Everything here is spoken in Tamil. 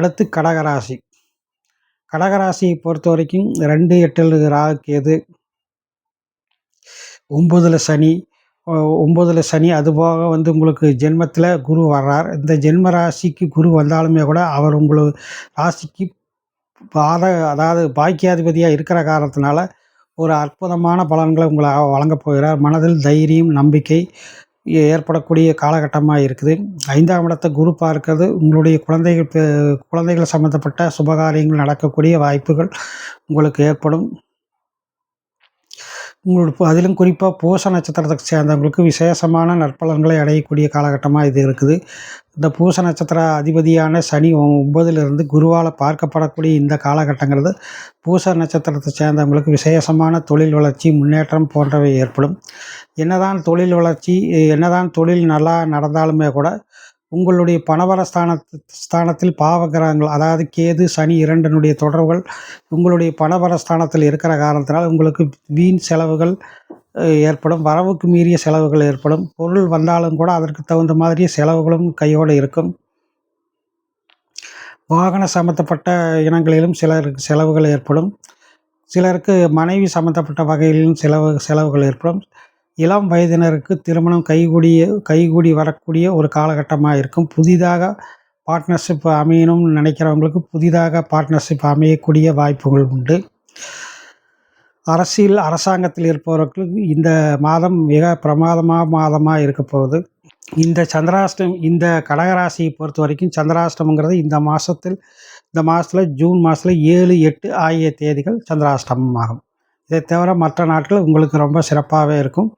அடுத்து கடகராசி. கடகராசியை பொறுத்த வரைக்கும் 2, 8 ராகு கேது, 9ல் சனி 9ல் சனி. அதுபோக உங்களுக்கு ஜென்மத்தில் குரு வர்றார். இந்த ஜென்ம ராசிக்கு குரு வந்தாலுமே கூட அவர் ராசிக்கு அதாவது பாக்கியாதிபதியாக இருக்கிற காரணத்தினால ஒரு அற்புதமான பலன்களை உங்களை வழங்கப் போகிறார். மனதில் தைரியம், நம்பிக்கை ஏற்படக்கூடிய காலகட்டமாக இருக்குது. 5ஆம் இடத்தை குரு பார்க்கிறது உங்களுடைய குழந்தைகள் சம்மந்தப்பட்ட சுபகாரியங்கள் நடக்கக்கூடிய வாய்ப்புகள் உங்களுக்கு ஏற்படும். அதிலும் குறிப்பாக பூச நட்சத்திரத்தை சேர்ந்தவங்களுக்கு விசேஷமான நற்பலன்களை அடையக்கூடிய காலகட்டமாக இது இருக்குது. இந்த பூச நட்சத்திர அதிபதியான சனி 9லிருந்து குருவால் பார்க்கப்படக்கூடிய இந்த காலகட்டங்கிறது பூச நட்சத்திரத்தை சேர்ந்தவங்களுக்கு விசேஷமான தொழில் வளர்ச்சி, முன்னேற்றம் போன்றவை ஏற்படும். என்னதான் தொழில் வளர்ச்சி, என்னதான் தொழில் நல்லா நடந்தாலுமே கூட உங்களுடைய பணவர ஸ்தானத்தில் பாவகிரகங்கள், அதாவது கேது, சனி 2னுடைய தொடர்புகள் உங்களுடைய பணவர ஸ்தானத்தில் இருக்கிற காரணத்தினால் உங்களுக்கு வீண் செலவுகள் ஏற்படும். வரவுக்கு மீறிய செலவுகள் ஏற்படும். பொருள் வந்தாலும் கூட அதற்கு தகுந்த மாதிரியே செலவுகளும் கையோடு இருக்கும். வாகன சம்பந்தப்பட்ட இனங்களிலும் சிலருக்கு செலவுகள் ஏற்படும். சிலருக்கு மனைவி சம்பந்தப்பட்ட வகையிலும் செலவுகள் ஏற்படும். இளம் வயதினருக்கு திருமணம் கைகூடி வரக்கூடிய ஒரு காலகட்டமாக இருக்கும். புதிதாக பார்ட்னர்ஷிப் அமையணும்னு நினைக்கிறவங்களுக்கு புதிதாக பார்ட்னர்ஷிப் அமையக்கூடிய வாய்ப்புகள் உண்டு. அரசாங்கத்தில் இருப்பவர்களுக்கு இந்த மாதம் மிக பிரமாதமான மாதமாக இருக்க போகுது. இந்த கடகராசியை பொறுத்த வரைக்கும் சந்திராஷ்டமங்கிறது இந்த மாதத்தில் ஜூன் மாதத்தில் 7, 8 ஆகிய தேதிகள் சந்திராஷ்டமம் ஆகும். இதை தவிர மற்ற நாட்கள் உங்களுக்கு ரொம்ப சிறப்பாகவே இருக்கும்.